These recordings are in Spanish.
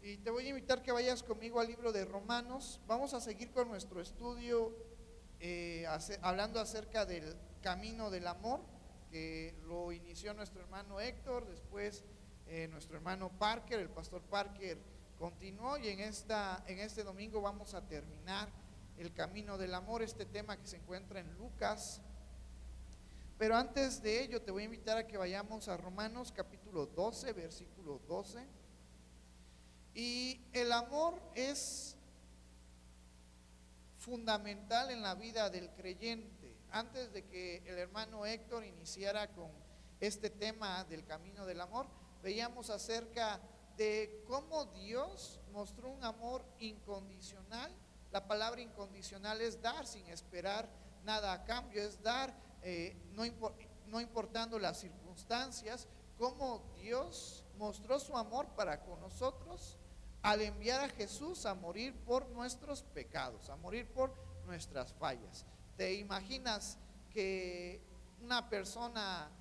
Y te voy a invitar que vayas conmigo al libro de Romanos. Vamos a seguir con nuestro estudio hablando acerca del camino del amor, que lo inició nuestro hermano Héctor, después nuestro hermano Parker, el pastor Parker continuó, y en este domingo vamos a terminar el camino del amor, este tema que se encuentra en Lucas. Pero antes de ello te voy a invitar a que vayamos a Romanos capítulo 12, versículo 12. Y el amor es fundamental en la vida del creyente. Antes de que el hermano Héctor iniciara con este tema del camino del amor, veíamos acerca de cómo Dios mostró un amor incondicional. La palabra incondicional es dar sin esperar nada a cambio, es dar no importando las circunstancias. Cómo Dios mostró su amor para con nosotros al enviar a Jesús a morir por nuestros pecados, a morir por nuestras fallas. ¿Te imaginas que una persona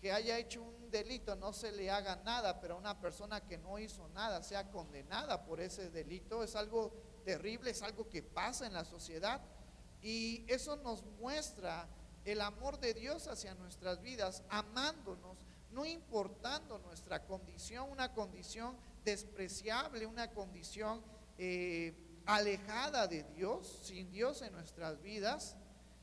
que haya hecho un delito no se le haga nada, pero a una persona que no hizo nada sea condenada por ese delito? Es algo terrible, es algo que pasa en la sociedad, y eso nos muestra el amor de Dios hacia nuestras vidas, amándonos, no importando nuestra condición, una condición despreciable, una condición alejada de Dios, sin Dios en nuestras vidas.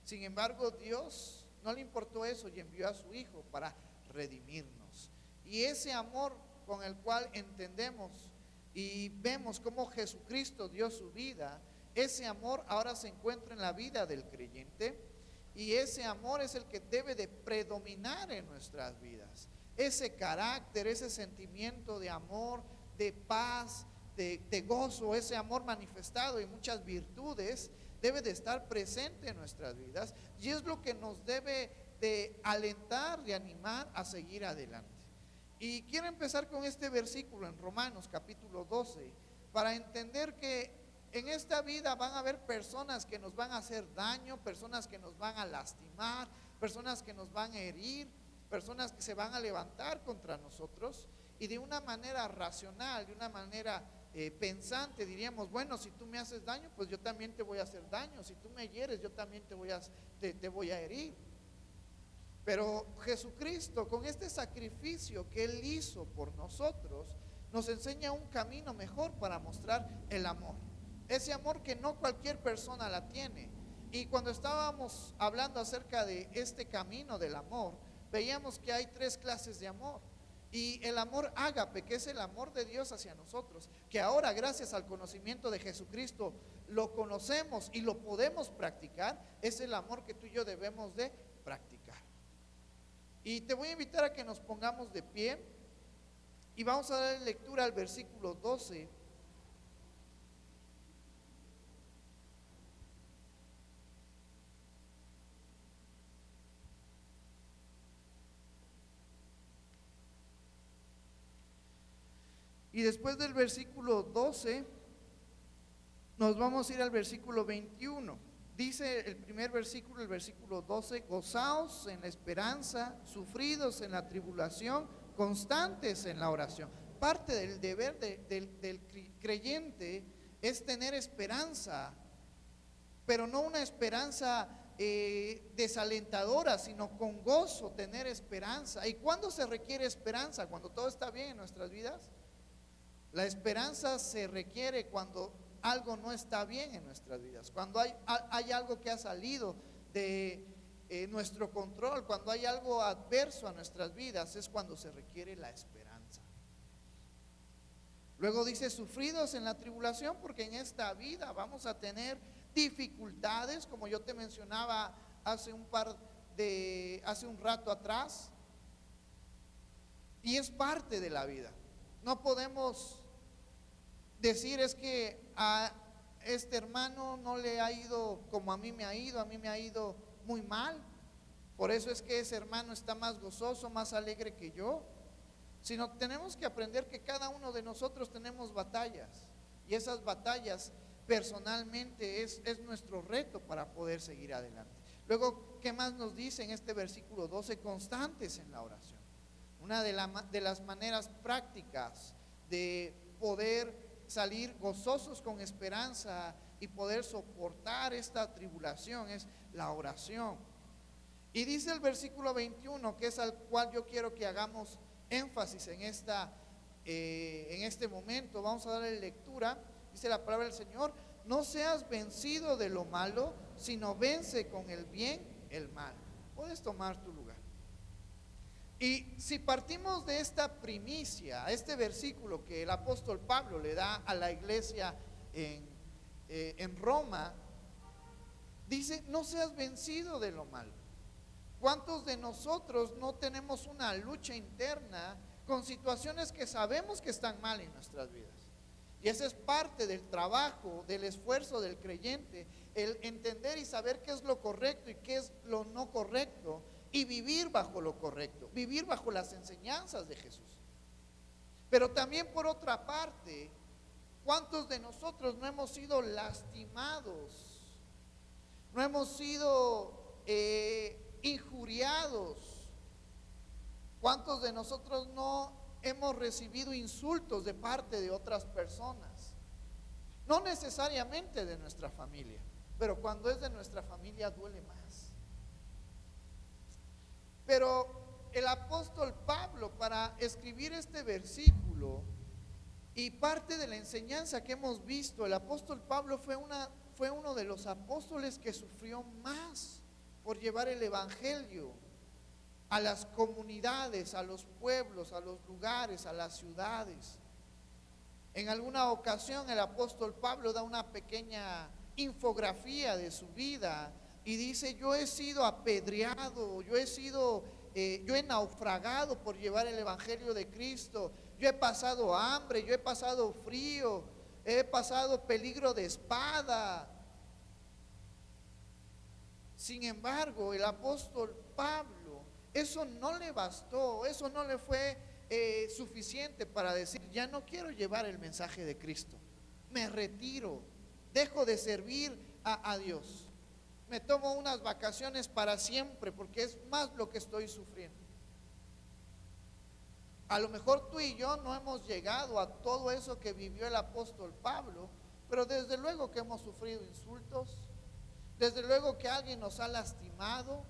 Sin embargo, Dios no le importó eso y envió a su Hijo para redimirnos. Y ese amor con el cual entendemos y vemos cómo Jesucristo dio su vida, ese amor ahora se encuentra en la vida del creyente, y ese amor es el que debe de predominar en nuestras vidas. Ese carácter, ese sentimiento de amor, de paz, de gozo, ese amor manifestado en muchas virtudes, debe de estar presente en nuestras vidas, y es lo que nos debe de alentar, de animar a seguir adelante. Y quiero empezar con este versículo en Romanos capítulo 12, para entender que en esta vida van a haber personas que nos van a hacer daño, personas que nos van a lastimar, personas que nos van a herir, personas que se van a levantar contra nosotros, y de una manera racional, de una manera pensante, diríamos: bueno, si tú me haces daño, pues yo también te voy a hacer daño; si tú me hieres, yo también te voy a herir. Pero Jesucristo, con este sacrificio que Él hizo por nosotros, nos enseña un camino mejor para mostrar el amor, ese amor que no cualquier persona la tiene. Y cuando estábamos hablando acerca de este camino del amor, veíamos que hay tres clases de amor. Y el amor ágape, que es el amor de Dios hacia nosotros, que ahora gracias al conocimiento de Jesucristo lo conocemos y lo podemos practicar, es el amor que tú y yo debemos de practicar. Y te voy a invitar a que nos pongamos de pie y vamos a dar lectura al versículo 12. Y después del versículo 12 nos vamos a ir al versículo 21. Dice el primer versículo, el versículo 12: gozaos en la esperanza, sufridos en la tribulación, constantes en la oración. Parte del deber del creyente es tener esperanza, pero no una esperanza desalentadora, sino con gozo tener esperanza. ¿Y cuándo se requiere esperanza? ¿Cuando todo está bien en nuestras vidas? La esperanza se requiere cuando algo no está bien en nuestras vidas, cuando hay algo que ha salido de nuestro control, cuando hay algo adverso a nuestras vidas, es cuando se requiere la esperanza. Luego dice: sufridos en la tribulación, porque en esta vida vamos a tener dificultades, como yo te mencionaba hace un rato atrás, y es parte de la vida. No podemos decir: es que a este hermano no le ha ido como a mí me ha ido muy mal, por eso es que ese hermano está más gozoso, más alegre que yo. Sino tenemos que aprender que cada uno de nosotros tenemos batallas, y esas batallas personalmente es nuestro reto para poder seguir adelante. Luego, ¿qué más nos dice en este versículo 12? Constantes en la oración. Una de las maneras prácticas de poder salir gozosos con esperanza y poder soportar esta tribulación es la oración. Y dice el versículo 21, que es al cual yo quiero que hagamos énfasis en este momento. Vamos a darle lectura. Dice la palabra del Señor: no seas vencido de lo malo, sino vence con el bien el mal. Puedes tomar tu lugar. Y si partimos de esta primicia, este versículo que el apóstol Pablo le da a la iglesia en Roma, dice: no seas vencido de lo malo. ¿Cuántos de nosotros no tenemos una lucha interna con situaciones que sabemos que están mal en nuestras vidas? Y esa es parte del trabajo, del esfuerzo del creyente, el entender y saber qué es lo correcto y qué es lo no correcto, y vivir bajo lo correcto, vivir bajo las enseñanzas de Jesús. Pero también, por otra parte, ¿cuántos de nosotros no hemos sido lastimados? No hemos sido injuriados. ¿Cuántos de nosotros no hemos recibido insultos de parte de otras personas? No necesariamente de nuestra familia, pero cuando es de nuestra familia duele más. Pero el apóstol Pablo, para escribir este versículo y parte de la enseñanza que hemos visto, el apóstol Pablo fue uno de los apóstoles que sufrió más por llevar el evangelio a las comunidades, a los pueblos, a los lugares, a las ciudades. En alguna ocasión el apóstol Pablo da una pequeña infografía de su vida y dice: yo he sido apedreado, yo he naufragado por llevar el evangelio de Cristo, yo he pasado hambre, yo he pasado frío, he pasado peligro de espada. Sin embargo, el apóstol Pablo, eso no le bastó, eso no le fue suficiente para decir: ya no quiero llevar el mensaje de Cristo, me retiro, dejo de servir a Dios, me tomo unas vacaciones para siempre, porque es más lo que estoy sufriendo. A lo mejor tú y yo no hemos llegado a todo eso que vivió el apóstol Pablo, pero desde luego que hemos sufrido insultos, desde luego que alguien nos ha lastimado.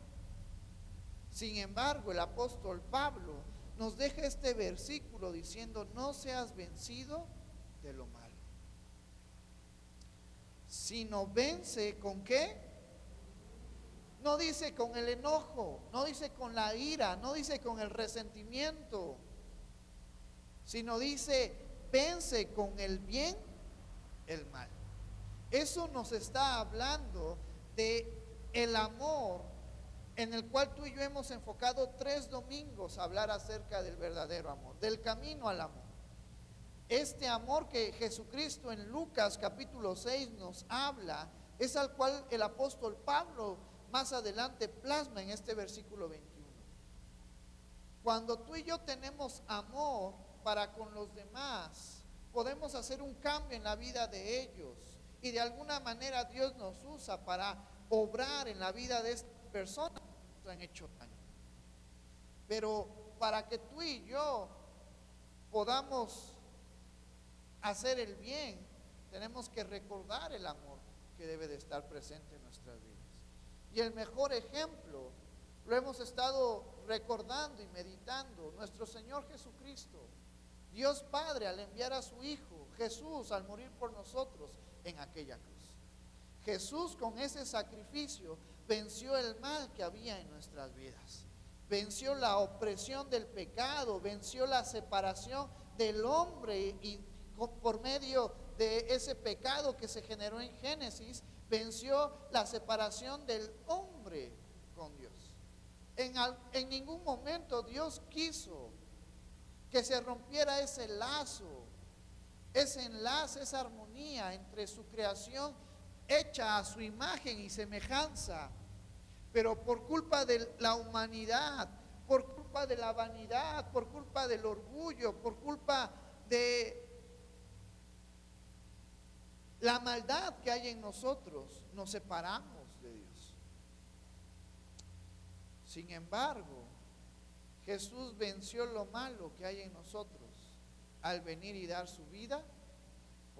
Sin embargo, el apóstol Pablo nos deja este versículo diciendo: no seas vencido de lo malo, sino vence ¿con qué? No dice con el enojo, no dice con la ira, no dice con el resentimiento, sino dice: vence con el bien el mal. Eso nos está hablando de el amor, en el cual tú y yo hemos enfocado 3 domingos a hablar acerca del verdadero amor, del camino al amor. Este amor que Jesucristo en Lucas capítulo 6 nos habla, es al cual el apóstol Pablo más adelante plasma en este versículo 21. Cuando tú y yo tenemos amor para con los demás, podemos hacer un cambio en la vida de ellos, y de alguna manera Dios nos usa para obrar en la vida de estas personas que nos han hecho daño. Pero para que tú y yo podamos hacer el bien, tenemos que recordar el amor que debe de estar presente en nuestras vidas. Y el mejor ejemplo lo hemos estado recordando y meditando: nuestro Señor Jesucristo, Dios Padre, al enviar a su Hijo Jesús al morir por nosotros en aquella cruz. Jesús, con ese sacrificio, venció el mal que había en nuestras vidas, venció la opresión del pecado, venció la separación del hombre, y por medio de ese pecado que se generó en Génesis, venció la separación del hombre con Dios. En ningún momento Dios quiso que se rompiera ese lazo, ese enlace, esa armonía entre su creación hecha a su imagen y semejanza. Pero por culpa de la humanidad, por culpa de la vanidad, por culpa del orgullo, por culpa de la maldad que hay en nosotros, nos separamos de Dios. Sin embargo, Jesús venció lo malo que hay en nosotros al venir y dar su vida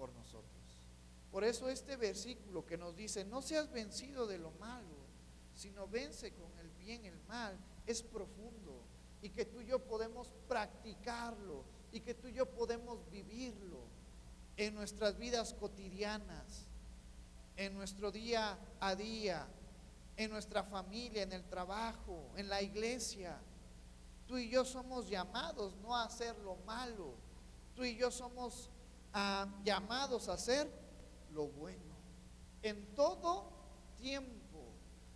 por nosotros. Por eso este versículo que nos dice, no seas vencido de lo malo, sino vence con el bien el mal, es profundo, y que tú y yo podemos practicarlo, y que tú y yo podemos vivirlo en nuestras vidas cotidianas, en nuestro día a día, en nuestra familia, en el trabajo, en la iglesia. Tú y yo somos llamados no a hacer lo malo, tú y yo somos llamados a hacer lo bueno. En todo tiempo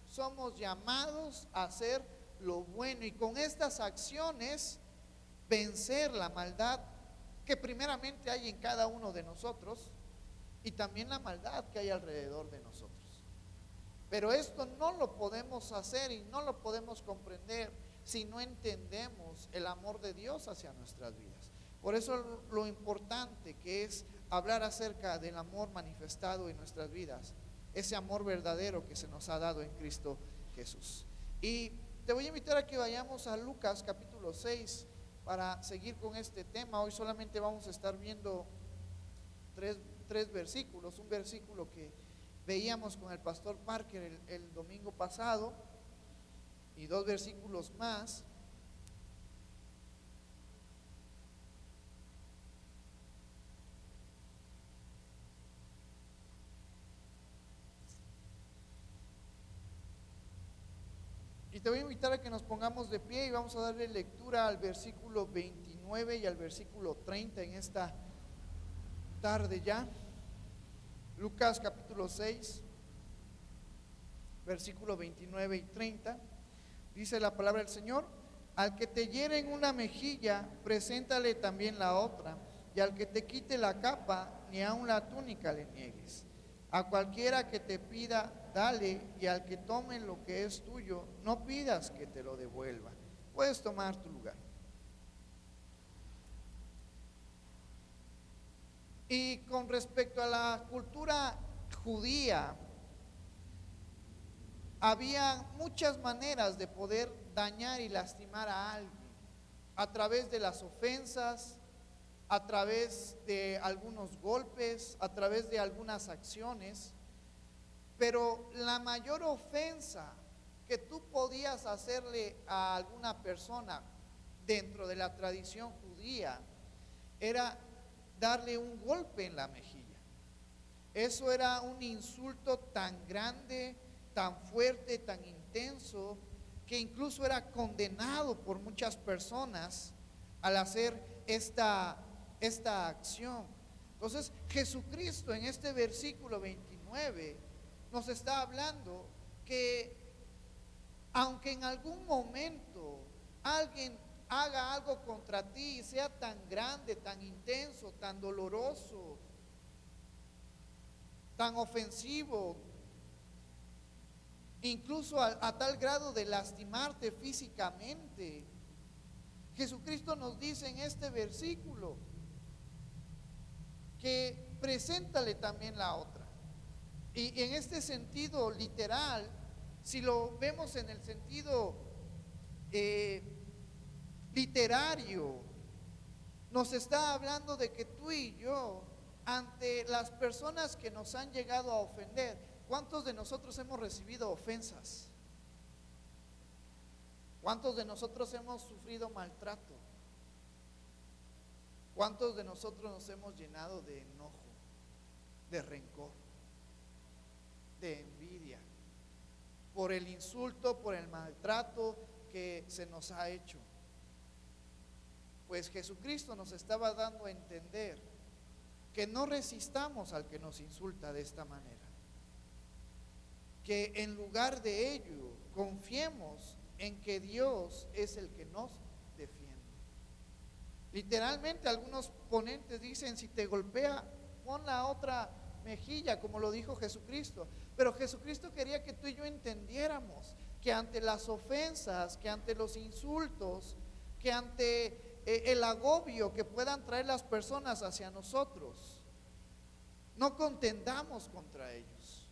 somos llamados a hacer lo bueno, y con estas acciones vencer la maldad que primeramente hay en cada uno de nosotros, y también la maldad que hay alrededor de nosotros. Pero esto no lo podemos hacer y no lo podemos comprender si no entendemos el amor de Dios hacia nuestras vidas. Por eso lo importante que es hablar acerca del amor manifestado en nuestras vidas, ese amor verdadero que se nos ha dado en Cristo Jesús. Y te voy a invitar a que vayamos a Lucas capítulo 6 para seguir con este tema. Hoy solamente vamos a estar viendo tres versículos, un versículo que veíamos con el pastor Parker el domingo pasado, y dos versículos más. Y te voy a invitar a que nos pongamos de pie y vamos a darle lectura al versículo 29 y al versículo 30 en esta tarde ya. Lucas capítulo 6, versículo 29 y 30. Dice la palabra del Señor: al que te hiere en una mejilla, preséntale también la otra, y al que te quite la capa, ni aun la túnica le niegues. A cualquiera que te pida, dale, y al que tome lo que es tuyo, no pidas que te lo devuelva. Puedes tomar tu lugar. Y con respecto a la cultura judía, había muchas maneras de poder dañar y lastimar a alguien, a través de las ofensas, a través de algunos golpes, a través de algunas acciones. Pero la mayor ofensa que tú podías hacerle a alguna persona dentro de la tradición judía era darle un golpe en la mejilla. Eso era un insulto tan grande, tan fuerte, tan intenso, que incluso era condenado por muchas personas al hacer esta acción. Entonces Jesucristo en este versículo 29 nos está hablando que aunque en algún momento alguien haga algo contra ti y sea tan grande, tan intenso, tan doloroso, tan ofensivo, incluso a tal grado de lastimarte físicamente, Jesucristo nos dice en este versículo que preséntale también la otra. Y en este sentido literal, si lo vemos en el sentido literario, nos está hablando de que tú y yo, ante las personas que nos han llegado a ofender, ¿cuántos de nosotros hemos recibido ofensas? ¿Cuántos de nosotros hemos sufrido maltrato? ¿Cuántos de nosotros nos hemos llenado de enojo, de rencor, de envidia, por el insulto, por el maltrato que se nos ha hecho? Pues Jesucristo nos estaba dando a entender que no resistamos al que nos insulta de esta manera, que en lugar de ello confiemos en que Dios es el que nos defiende. Literalmente algunos ponentes dicen: si te golpea, pon la otra mejilla, como lo dijo Jesucristo. Pero Jesucristo quería que tú y yo entendiéramos que ante las ofensas, que ante los insultos, que ante el agobio que puedan traer las personas hacia nosotros, no contendamos contra ellos,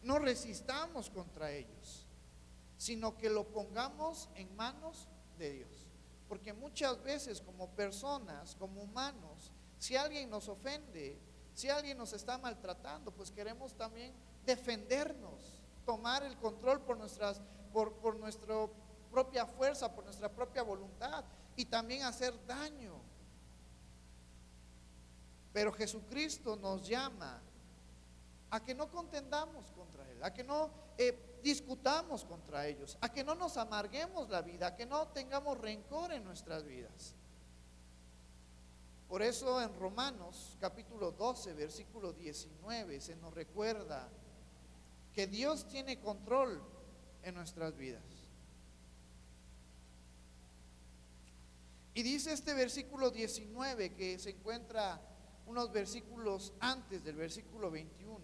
no resistamos contra ellos, sino que lo pongamos en manos de Dios. Porque muchas veces como personas, como humanos, si alguien nos ofende, Si alguien nos está maltratando, pues queremos también defendernos, tomar el control por nuestra propia fuerza, por nuestra propia voluntad y también hacer daño. Pero Jesucristo nos llama a que no contendamos contra Él, a que no discutamos contra ellos, a que no nos amarguemos la vida, a que no tengamos rencor en nuestras vidas. Por eso en Romanos capítulo 12, versículo 19, se nos recuerda que Dios tiene control en nuestras vidas. Y dice este versículo 19, que se encuentra unos versículos antes del versículo 21,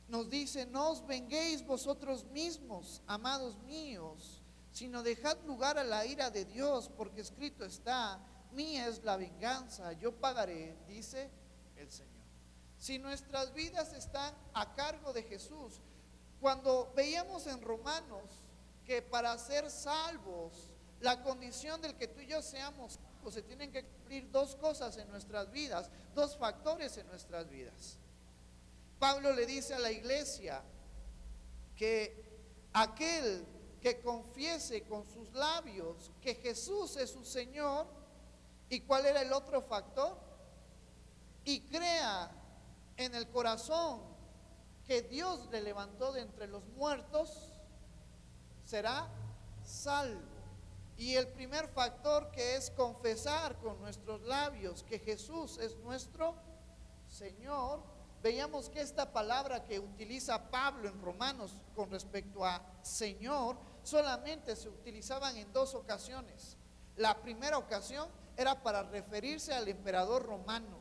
nos dice: no os venguéis vosotros mismos, amados míos, sino dejad lugar a la ira de Dios, porque escrito está: mía es la venganza, yo pagaré, dice el Señor. Si nuestras vidas están a cargo de Jesús, cuando veíamos en Romanos que para ser salvos, la condición del que tú y yo seamos salvos, se tienen que cumplir dos cosas en nuestras vidas, dos factores en nuestras vidas. Pablo le dice a la iglesia que aquel que confiese con sus labios que Jesús es su Señor, ¿y cuál era el otro factor? Y crea en el corazón que Dios le levantó de entre los muertos, será salvo. Y el primer factor, que es confesar con nuestros labios que Jesús es nuestro Señor, veíamos que esta palabra que utiliza Pablo en Romanos con respecto a Señor, solamente se utilizaban en dos ocasiones. La primera ocasión era para referirse al emperador romano,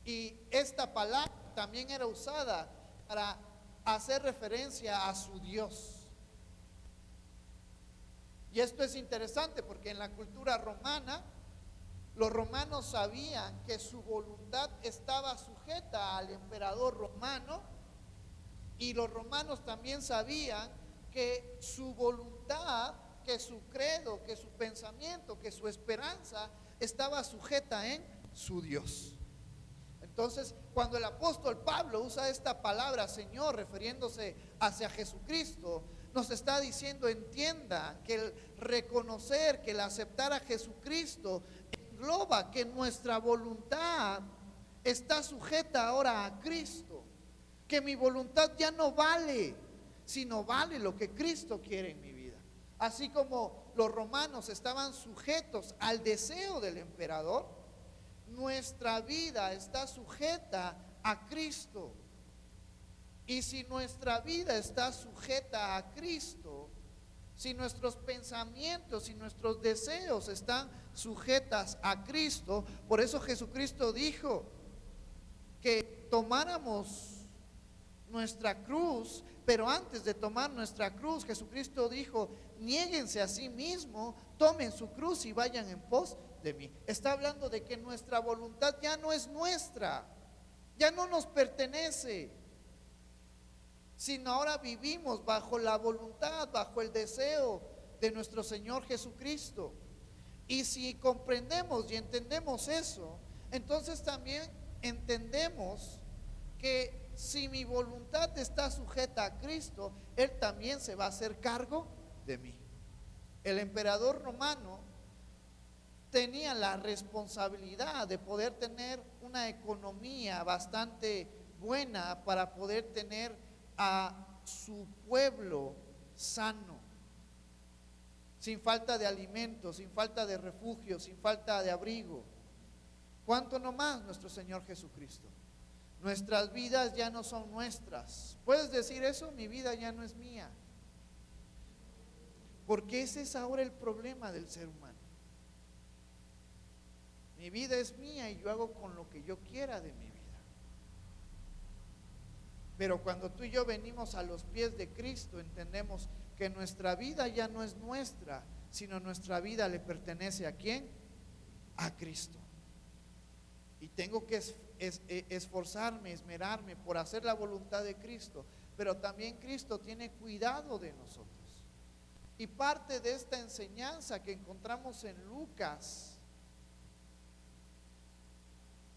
y esta palabra también era usada para hacer referencia a su Dios. Y esto es interesante porque en la cultura romana, los romanos sabían que su voluntad estaba sujeta al emperador romano, y los romanos también sabían que su voluntad, que su credo, que su pensamiento, que su esperanza estaba sujeta en su Dios. Entonces, cuando el apóstol Pablo usa esta palabra Señor refiriéndose hacia Jesucristo, nos está diciendo: entienda que el reconocer, que el aceptar a Jesucristo engloba que nuestra voluntad está sujeta ahora a Cristo, que mi voluntad ya no vale, sino vale lo que Cristo quiere en mi vida. Así como los romanos estaban sujetos al deseo del emperador, nuestra vida está sujeta a Cristo. Y si nuestra vida está sujeta a Cristo, si nuestros pensamientos y nuestros deseos están sujetas a Cristo, por eso Jesucristo dijo que tomáramos nuestra cruz. Pero antes de tomar nuestra cruz, Jesucristo dijo: niéguense a sí mismo, tomen su cruz y vayan en pos de mí. Está hablando de que nuestra voluntad ya no es nuestra, ya no nos pertenece, sino ahora vivimos bajo la voluntad, bajo el deseo de nuestro Señor Jesucristo. Y si comprendemos y entendemos eso, entonces también entendemos que si mi voluntad está sujeta a Cristo, Él también se va a hacer cargo de mí. El emperador romano tenía la responsabilidad de poder tener una economía bastante buena para poder tener a su pueblo sano, sin falta de alimento, sin falta de refugio, sin falta de abrigo. ¿Cuánto no más nuestro Señor Jesucristo? Nuestras vidas ya no son nuestras. ¿Puedes decir eso? Mi vida ya no es mía. Porque ese es ahora el problema del ser humano. Mi vida es mía y yo hago con lo que yo quiera de mi vida. Pero cuando tú y yo venimos a los pies de Cristo, entendemos que nuestra vida ya no es nuestra, sino nuestra vida le pertenece ¿a quién? A Cristo. Y tengo que esforzarme, esmerarme por hacer la voluntad de Cristo. Pero también Cristo tiene cuidado de nosotros. Y parte de esta enseñanza que encontramos en Lucas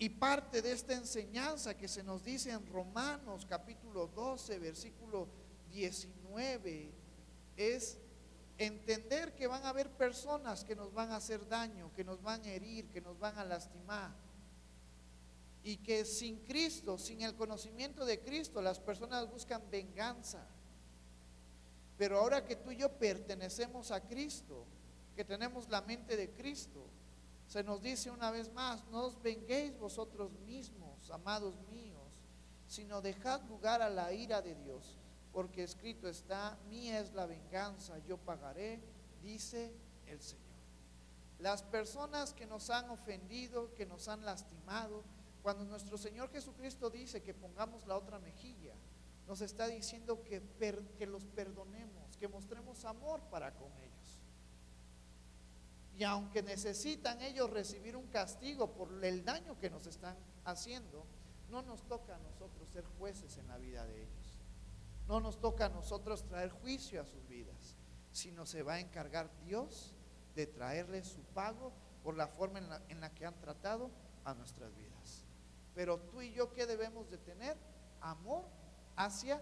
Y parte de esta enseñanza que se nos dice en Romanos capítulo 12, versículo 19, es entender que van a haber personas que nos van a hacer daño, que nos van a herir, que nos van a lastimar. Y que sin Cristo, sin el conocimiento de Cristo, las personas buscan venganza. Pero ahora que tú y yo pertenecemos a Cristo, que tenemos la mente de Cristo, se nos dice una vez más: no os venguéis vosotros mismos, amados míos, sino dejad lugar a la ira de Dios, porque escrito está: mía es la venganza, yo pagaré, dice el Señor. Las personas que nos han ofendido, que nos han lastimado, cuando nuestro Señor Jesucristo dice que pongamos la otra mejilla, nos está diciendo que los perdonemos, que mostremos amor para con ellos. Y aunque necesitan ellos recibir un castigo por el daño que nos están haciendo, no nos toca a nosotros ser jueces en la vida de ellos. No nos toca a nosotros traer juicio a sus vidas, sino se va a encargar Dios de traerles su pago por la forma en la que han tratado a nuestras vidas. Pero tú y yo, ¿qué debemos de tener? Amor hacia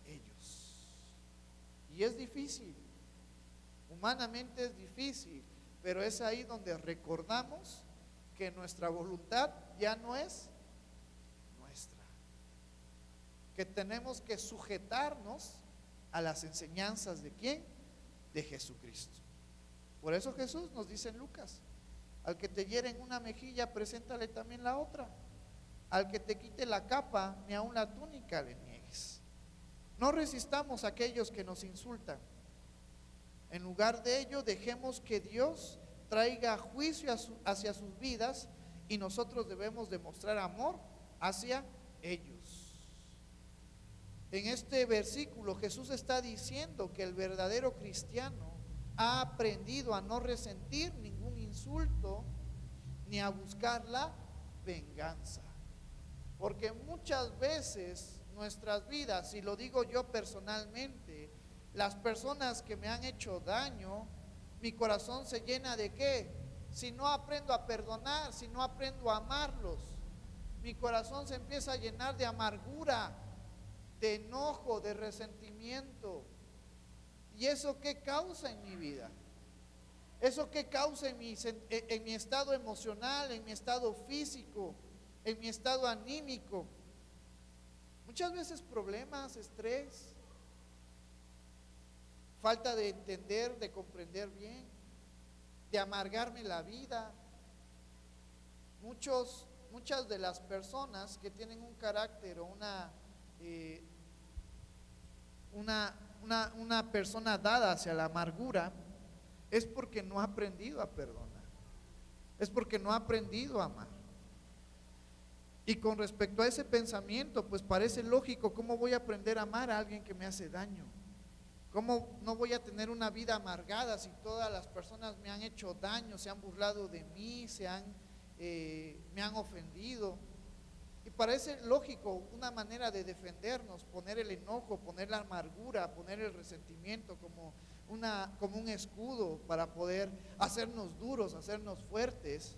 ellos. Y es difícil, humanamente es difícil, pero es ahí donde recordamos que nuestra voluntad ya no es nuestra, que tenemos que sujetarnos a las enseñanzas ¿de quién? De Jesucristo. Por eso Jesús nos dice en Lucas: al que te hiere en una mejilla, preséntale también la otra. Al que te quite la capa, ni aun la túnica le niegues. No resistamos a aquellos que nos insultan. En lugar de ello, dejemos que Dios traiga juicio hacia sus vidas, y nosotros debemos demostrar amor hacia ellos. En este versículo Jesús está diciendo que el verdadero cristiano ha aprendido a no resentir ningún insulto ni a buscar la venganza. Porque muchas veces nuestras vidas, y lo digo yo personalmente, las personas que me han hecho daño, mi corazón se llena ¿de qué? Si no aprendo a perdonar, si no aprendo a amarlos, mi corazón se empieza a llenar de amargura, de enojo, de resentimiento. ¿Y eso qué causa en mi vida? ¿Eso qué causa en mi estado emocional, en mi estado físico, en mi estado anímico? Muchas veces problemas, estrés, falta de entender, de comprender bien, de amargarme la vida. Muchas de las personas que tienen un carácter o una persona dada hacia la amargura, es porque no ha aprendido a perdonar, es porque no ha aprendido a amar. Y con respecto a ese pensamiento, pues parece lógico: ¿cómo voy a aprender a amar a alguien que me hace daño? ¿Cómo no voy a tener una vida amargada si todas las personas me han hecho daño, se han burlado de mí, me han ofendido? Y parece lógico una manera de defendernos, poner el enojo, poner la amargura, poner el resentimiento como un escudo para poder hacernos duros, hacernos fuertes.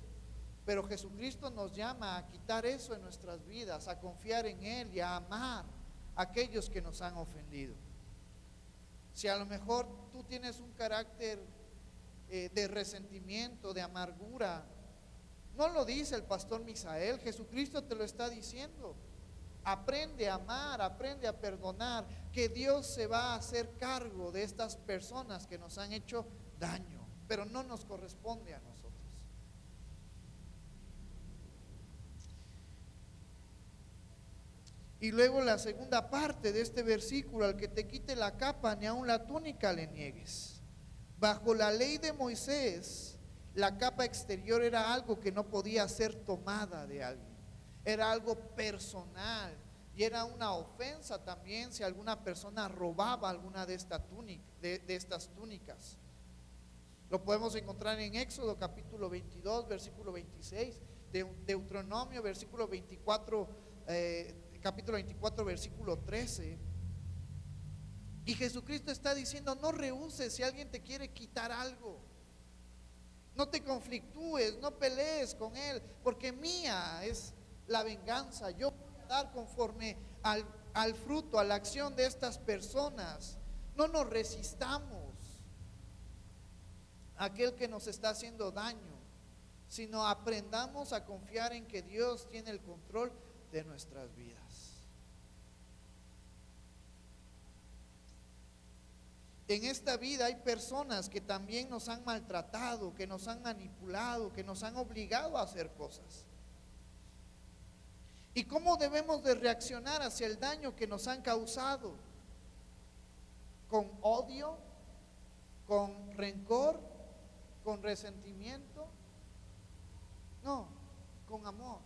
Pero Jesucristo nos llama a quitar eso en nuestras vidas, a confiar en Él y a amar a aquellos que nos han ofendido. Si a lo mejor tú tienes un carácter de resentimiento, de amargura, no lo dice el pastor Misael, Jesucristo te lo está diciendo. Aprende a amar, aprende a perdonar, que Dios se va a hacer cargo de estas personas que nos han hecho daño, pero no nos corresponde a nosotros. Y luego la segunda parte de este versículo: al que te quite la capa, ni aun la túnica le niegues. Bajo la ley de Moisés, la capa exterior era algo que no podía ser tomada de alguien, era algo personal, y era una ofensa también si alguna persona robaba alguna de estas túnicas. Lo podemos encontrar en Éxodo capítulo 22, versículo 26, Deuteronomio versículo 24, capítulo 24, versículo 13. Y Jesucristo está diciendo: no rehuses si alguien te quiere quitar algo. No te conflictúes, no pelees con él, porque mía es la venganza. Yo voy a dar conforme al fruto, a la acción de estas personas. No nos resistamos a aquel que nos está haciendo daño, sino aprendamos a confiar en que Dios tiene el control de nuestras vidas. En esta vida hay personas que también nos han maltratado, que nos han manipulado, que nos han obligado a hacer cosas. ¿Y cómo debemos de reaccionar hacia el daño que nos han causado? ¿Con odio? ¿Con rencor? ¿Con resentimiento? No, con amor.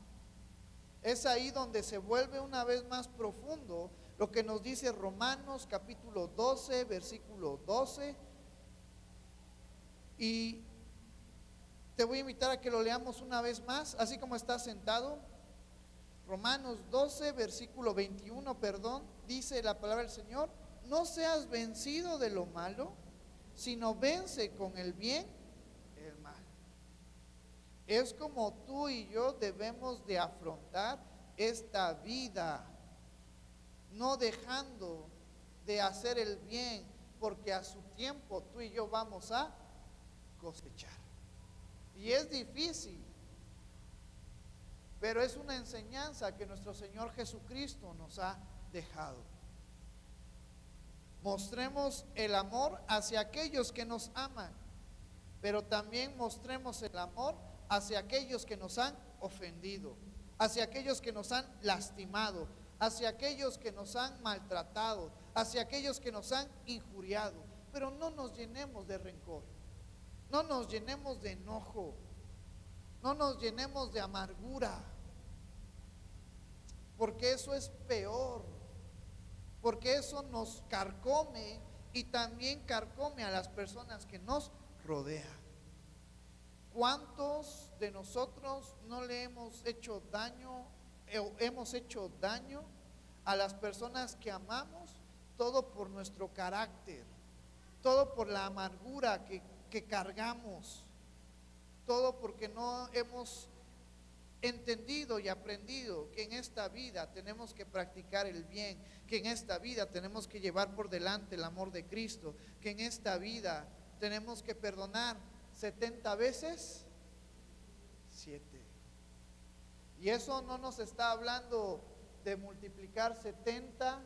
Es ahí donde se vuelve una vez más profundo lo que nos dice Romanos capítulo 12, versículo 12. Y te voy a invitar a que lo leamos una vez más, así como está sentado. Romanos 12, versículo 21, dice la palabra del Señor: no seas vencido de lo malo, sino vence con el bien el mal. Es como tú y yo debemos de afrontar esta vida, no dejando de hacer el bien, porque a su tiempo tú y yo vamos a cosechar. Y es difícil, pero es una enseñanza que nuestro Señor Jesucristo nos ha dejado. Mostremos el amor hacia aquellos que nos aman, pero también mostremos el amor hacia aquellos que nos han ofendido, hacia aquellos que nos han lastimado, hacia aquellos que nos han maltratado, hacia aquellos que nos han injuriado. Pero no nos llenemos de rencor, no nos llenemos de enojo, no nos llenemos de amargura, porque eso es peor, porque eso nos carcome y también carcome a las personas que nos rodean. ¿Cuántos de nosotros no le hemos hecho daño, hemos hecho daño a las personas que amamos? Todo por nuestro carácter, todo por la amargura que cargamos, todo porque no hemos entendido y aprendido que en esta vida tenemos que practicar el bien, que en esta vida tenemos que llevar por delante el amor de Cristo, que en esta vida tenemos que perdonar 70 veces 7. Y eso no nos está hablando de multiplicar 70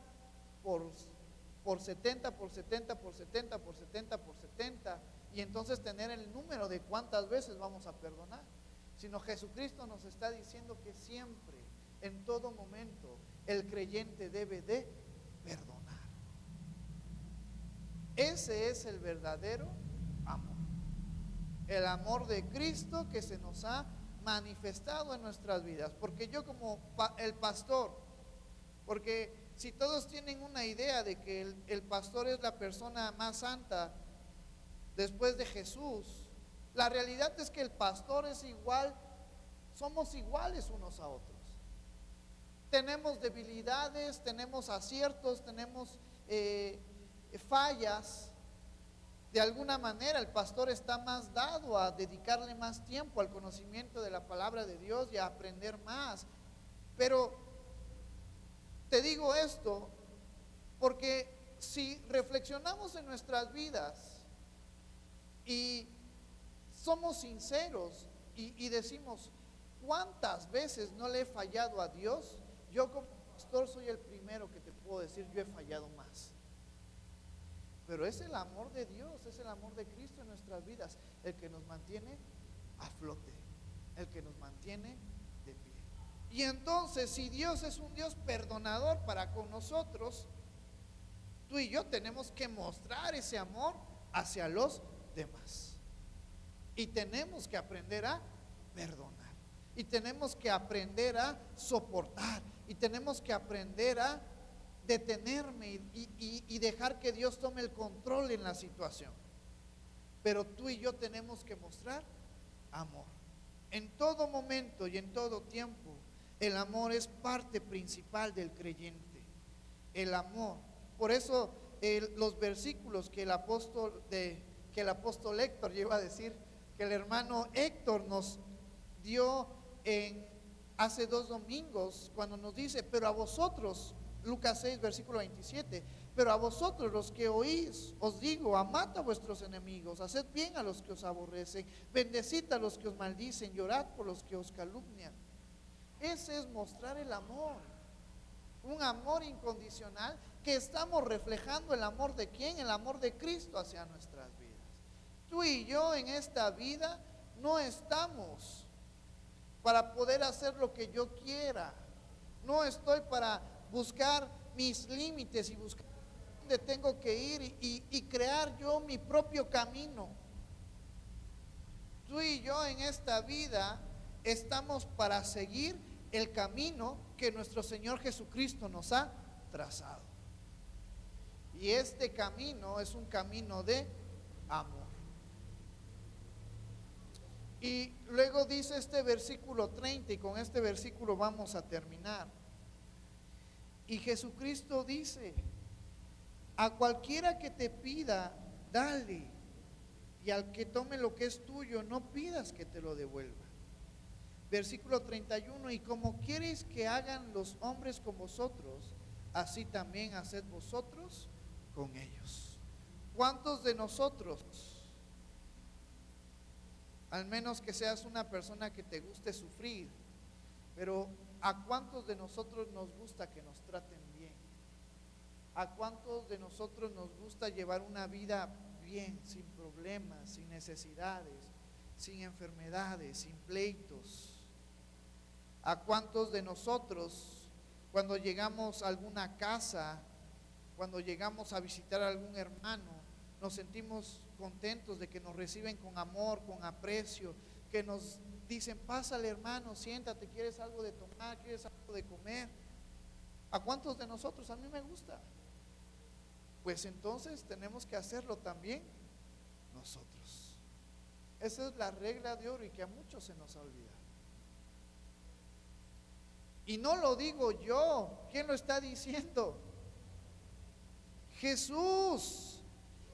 por 70, por 70, por 70, por 70, por 70, y entonces tener el número de cuántas veces vamos a perdonar, sino Jesucristo nos está diciendo que siempre, en todo momento, el creyente debe de perdonar. Ese es el verdadero amor, el amor de Cristo que se nos ha manifestado en nuestras vidas. Porque yo como el pastor, porque si todos tienen una idea de que el pastor es la persona más santa después de Jesús, la realidad es que el pastor es igual, somos iguales unos a otros. Tenemos debilidades, tenemos aciertos, tenemos fallas. De alguna manera el pastor está más dado a dedicarle más tiempo al conocimiento de la palabra de Dios y a aprender más. Pero te digo esto porque si reflexionamos en nuestras vidas y somos sinceros y decimos, ¿cuántas veces no le he fallado a Dios? Yo como pastor soy el primero que te puedo decir, yo he fallado más. Pero es el amor de Dios, es el amor de Cristo en nuestras vidas el que nos mantiene a flote, el que nos mantiene de pie. Y entonces, si Dios es un Dios perdonador para con nosotros, tú y yo tenemos que mostrar ese amor hacia los demás. Y tenemos que aprender a perdonar. Y tenemos que aprender a soportar. Y tenemos que aprender a detenerme y dejar que Dios tome el control en la situación. Pero tú y yo tenemos que mostrar amor. En todo momento y en todo tiempo, el amor es parte principal del creyente. El amor. Por eso los versículos que el apóstol Héctor lleva a decir que el hermano Héctor nos dio hace 2 domingos, cuando nos dice, pero a vosotros, Lucas 6, versículo 27, pero a vosotros los que oís, os digo, amad a vuestros enemigos, haced bien a los que os aborrecen, bendecid a los que os maldicen, llorad por los que os calumnian. Ese es mostrar el amor, un amor incondicional, que estamos reflejando el amor de ¿quién? El amor de Cristo hacia nuestras vidas. Tú y yo en esta vida no estamos para poder hacer lo que yo quiera. No estoy para buscar mis límites y buscar dónde tengo que ir y crear yo mi propio camino. Tú y yo en esta vida estamos para seguir el camino que nuestro Señor Jesucristo nos ha trazado. Y este camino es un camino de amor. Y luego dice este versículo 30, y con este versículo vamos a terminar. Y Jesucristo dice, a cualquiera que te pida, dale, y al que tome lo que es tuyo, no pidas que te lo devuelva. Versículo 31, y como queréis que hagan los hombres con vosotros, así también haced vosotros con ellos. ¿Cuántos de nosotros, al menos que seas una persona que te guste sufrir, pero a cuántos de nosotros nos gusta que nos traten bien? ¿A cuántos de nosotros nos gusta llevar una vida bien, sin problemas, sin necesidades, sin enfermedades, sin pleitos? ¿A cuántos de nosotros, cuando llegamos a alguna casa, cuando llegamos a visitar a algún hermano, nos sentimos contentos de que nos reciben con amor, con aprecio, que nos dicen, pásale hermano, siéntate, ¿quieres algo de tomar? ¿Quieres algo de comer? ¿A cuántos de nosotros? A mí me gusta. Pues entonces tenemos que hacerlo también nosotros. Esa es la regla de oro y que a muchos se nos olvida. Y no lo digo yo, ¿quién lo está diciendo? Jesús.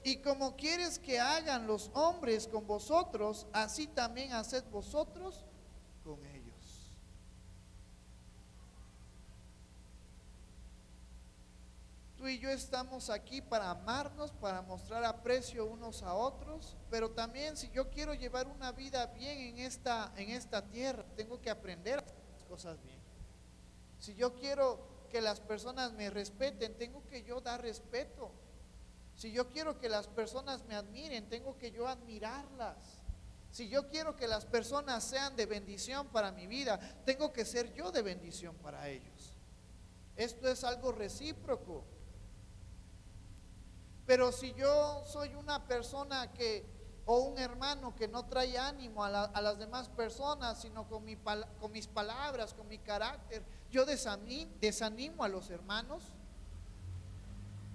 Y como quieres que hagan los hombres con vosotros, así también haced vosotros con ellos. Tú y yo estamos aquí para amarnos, para mostrar aprecio unos a otros, pero también si yo quiero llevar una vida bien en esta tierra, tengo que aprender a hacer las cosas bien. Si yo quiero que las personas me respeten, tengo que yo dar respeto. Si yo quiero que las personas me admiren, tengo que yo admirarlas. Si yo quiero que las personas sean de bendición para mi vida, tengo que ser yo de bendición para ellos. Esto es algo recíproco. Pero si yo soy una persona o un hermano que no trae ánimo a las demás personas, sino con mis palabras, con mi carácter, yo desanimo a los hermanos,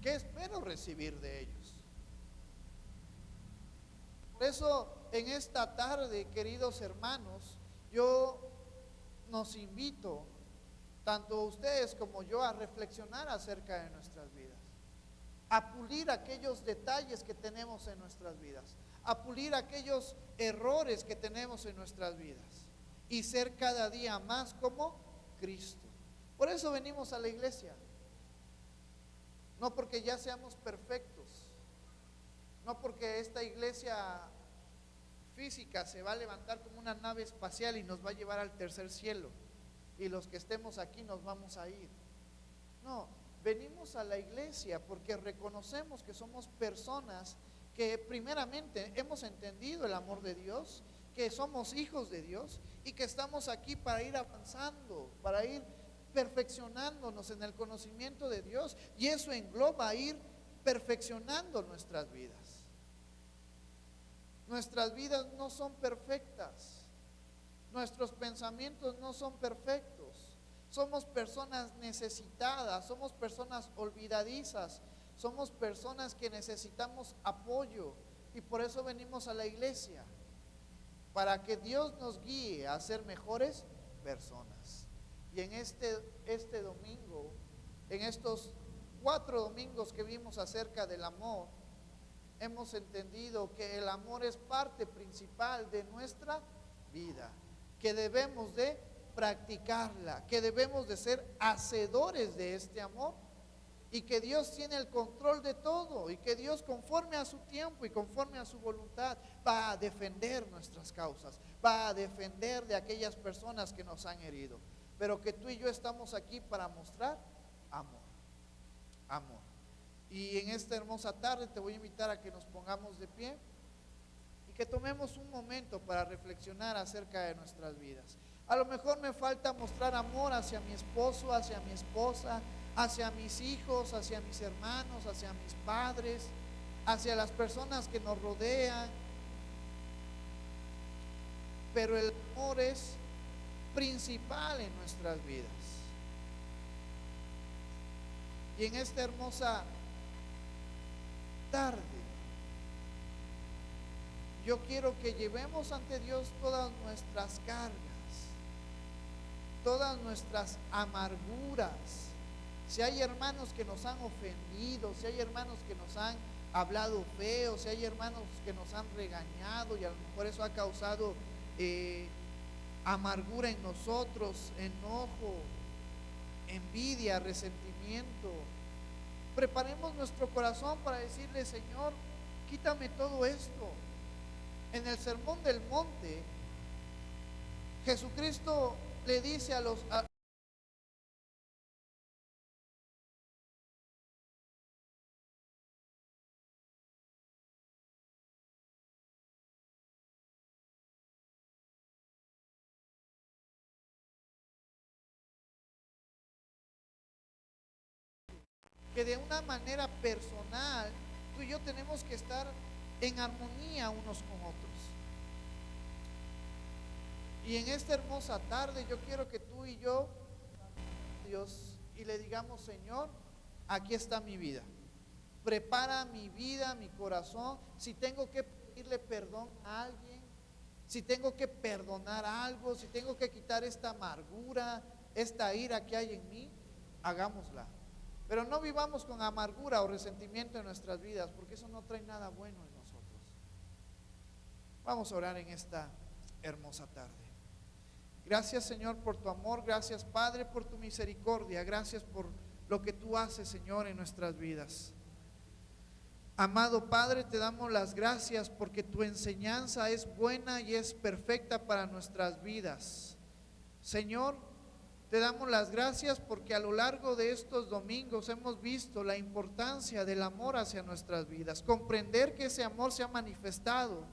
¿qué espero recibir de ellos? Por eso en esta tarde, queridos hermanos, yo nos invito, tanto ustedes como yo, a reflexionar acerca de nuestras vidas, a pulir aquellos detalles que tenemos en nuestras vidas, a pulir aquellos errores que tenemos en nuestras vidas y ser cada día más como Cristo. Por eso venimos a la iglesia. No porque ya seamos perfectos, no porque esta iglesia física se va a levantar como una nave espacial y nos va a llevar al tercer cielo y los que estemos aquí nos vamos a ir. No, venimos a la iglesia porque reconocemos que somos personas que primeramente hemos entendido el amor de Dios, que somos hijos de Dios y que estamos aquí para ir avanzando, para ir perfeccionándonos en el conocimiento de Dios, y eso engloba ir perfeccionando nuestras vidas. Nuestras vidas no son perfectas, nuestros pensamientos no son perfectos, somos personas necesitadas, somos personas olvidadizas, somos personas que necesitamos apoyo, y por eso venimos a la iglesia, para que Dios nos guíe a ser mejores personas. Y en este domingo, en estos 4 domingos que vimos acerca del amor, hemos entendido que el amor es parte principal de nuestra vida, que debemos de practicarla, que debemos de ser hacedores de este amor y que Dios tiene el control de todo y que Dios, conforme a su tiempo y conforme a su voluntad, va a defender nuestras causas, va a defender de aquellas personas que nos han herido, pero que tú y yo estamos aquí para mostrar amor, amor. Y en esta hermosa tarde te voy a invitar a que nos pongamos de pie y que tomemos un momento para reflexionar acerca de nuestras vidas. A lo mejor me falta mostrar amor hacia mi esposo, hacia mi esposa, hacia mis hijos, hacia mis hermanos, hacia mis padres, hacia las personas que nos rodean. Pero el amor es principal en nuestras vidas. Y en esta hermosa tarde, yo quiero que llevemos ante Dios todas nuestras cargas, todas nuestras amarguras. Si hay hermanos que nos han ofendido, si hay hermanos que nos han hablado feo, si hay hermanos que nos han regañado y a lo mejor eso ha causado amargura en nosotros, enojo, envidia, resentimiento, preparemos nuestro corazón para decirle: Señor, quítame todo esto. En el Sermón del Monte, Jesucristo le dice a los que de una manera personal tú y yo tenemos que estar en armonía unos con otros. Y en esta hermosa tarde yo quiero que tú y yo, Dios, y le digamos: Señor, aquí está mi vida. Prepara mi vida, mi corazón. Si tengo que pedirle perdón a alguien, si tengo que perdonar algo, si tengo que quitar esta amargura, esta ira que hay en mí, hagámosla. Pero no vivamos con amargura o resentimiento en nuestras vidas, porque eso no trae nada bueno en nosotros. Vamos a orar en esta hermosa tarde. Gracias, Señor, por tu amor. Gracias, Padre, por tu misericordia. Gracias por lo que tú haces, Señor, en nuestras vidas. Amado Padre, te damos las gracias porque tu enseñanza es buena y es perfecta para nuestras vidas. Señor, te damos las gracias porque a lo largo de estos domingos hemos visto la importancia del amor hacia nuestras vidas. Comprender que ese amor se ha manifestado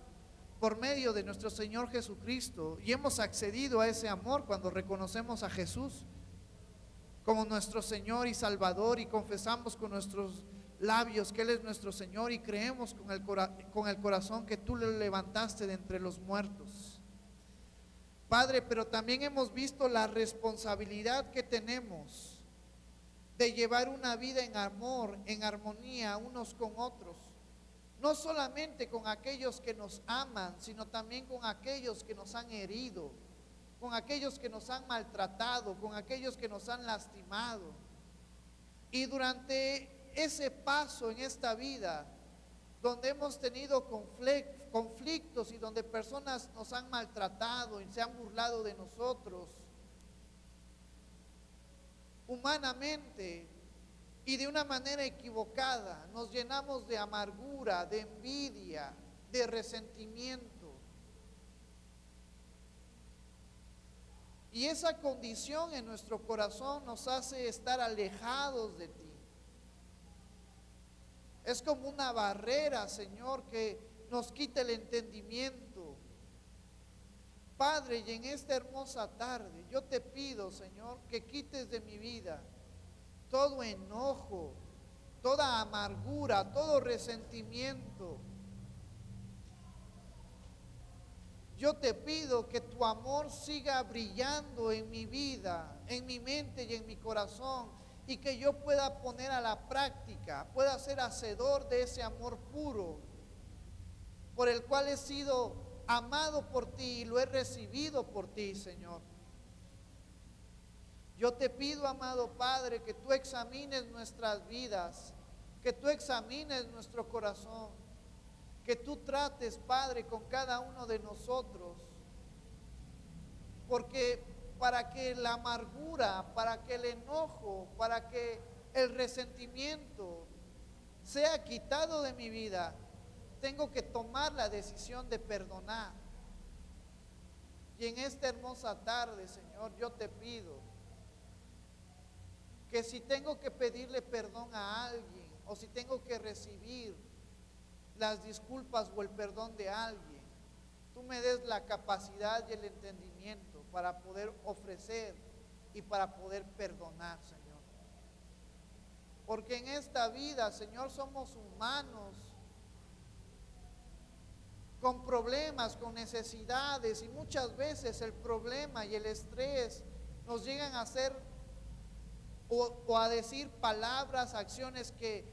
por medio de nuestro Señor Jesucristo, y hemos accedido a ese amor cuando reconocemos a Jesús como nuestro Señor y Salvador y confesamos con nuestros labios que Él es nuestro Señor y creemos con el corazón que tú le levantaste de entre los muertos. Padre, pero también hemos visto la responsabilidad que tenemos de llevar una vida en amor, en armonía unos con otros. No solamente con aquellos que nos aman, sino también con aquellos que nos han herido, con aquellos que nos han maltratado, con aquellos que nos han lastimado. Y durante ese paso en esta vida, donde hemos tenido conflictos y donde personas nos han maltratado y se han burlado de nosotros, humanamente y de una manera equivocada, nos llenamos de amargura, de envidia, de resentimiento. Y esa condición en nuestro corazón nos hace estar alejados de ti. Es como una barrera, Señor, que nos quita el entendimiento. Padre, y en esta hermosa tarde, yo te pido, Señor, que quites de mi vida todo enojo, toda amargura, todo resentimiento. Yo te pido que tu amor siga brillando en mi vida, en mi mente y en mi corazón, y que yo pueda poner a la práctica, pueda ser hacedor de ese amor puro, por el cual he sido amado por ti y lo he recibido por ti, Señor. Yo te pido, amado Padre, que tú examines nuestras vidas, que tú examines nuestro corazón que tú trates, Padre, con cada uno de nosotros, porque para que la amargura, para que el enojo, para que el resentimiento sea quitado de mi vida, tengo que tomar la decisión de perdonar. Y en esta hermosa tarde, Señor, yo te pido que si tengo que pedirle perdón a alguien, o si tengo que recibir las disculpas o el perdón de alguien, tú me des la capacidad y el entendimiento para poder ofrecer y para poder perdonar, Señor. Porque en esta vida, Señor, somos humanos con problemas, con necesidades, y muchas veces el problema y el estrés nos llegan a hacer o a decir palabras, acciones que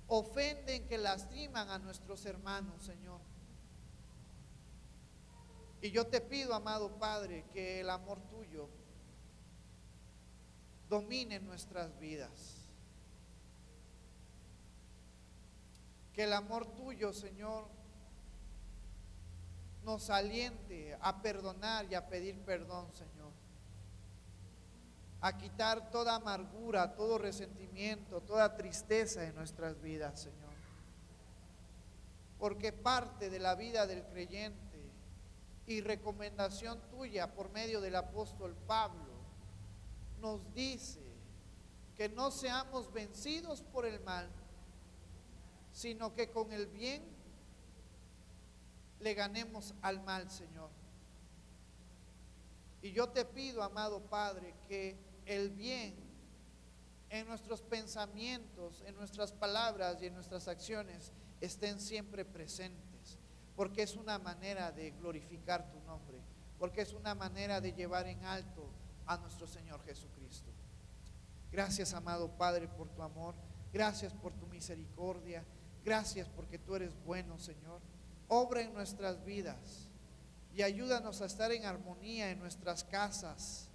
ofenden, que lastiman a nuestros hermanos, Señor. Y yo te pido, amado Padre, que el amor tuyo domine nuestras vidas. Que el amor tuyo, Señor, nos aliente a perdonar y a pedir perdón, Señor. A quitar toda amargura, todo resentimiento, toda tristeza de nuestras vidas, Señor. Porque parte de la vida del creyente y recomendación tuya por medio del apóstol Pablo nos dice que no seamos vencidos por el mal, sino que con el bien le ganemos al mal, Señor. Y yo te pido, amado Padre, que el bien en nuestros pensamientos, en nuestras palabras y en nuestras acciones estén siempre presentes, porque es una manera de glorificar tu nombre, porque es una manera de llevar en alto a nuestro Señor Jesucristo. Gracias, amado Padre, por tu amor. Gracias por tu misericordia. Gracias porque tú eres bueno, Señor. Obra en nuestras vidas y ayúdanos a estar en armonía en nuestras casas,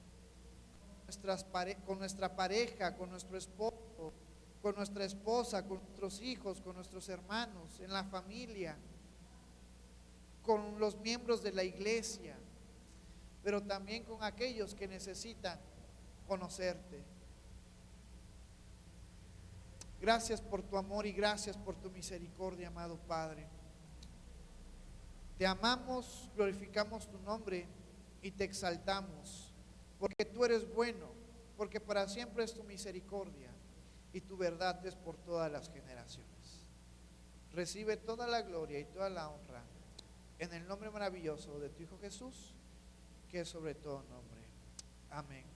con nuestra pareja, con nuestro esposo, con nuestra esposa, con nuestros hijos, con nuestros hermanos, en la familia, con los miembros de la iglesia, pero también con aquellos que necesitan conocerte. Gracias por tu amor y gracias por tu misericordia, amado Padre. Te amamos, glorificamos tu nombre y te exaltamos, porque tú eres bueno, porque para siempre es tu misericordia y tu verdad es por todas las generaciones. Recibe toda la gloria y toda la honra en el nombre maravilloso de tu Hijo Jesús, que es sobre todo nombre. Amén.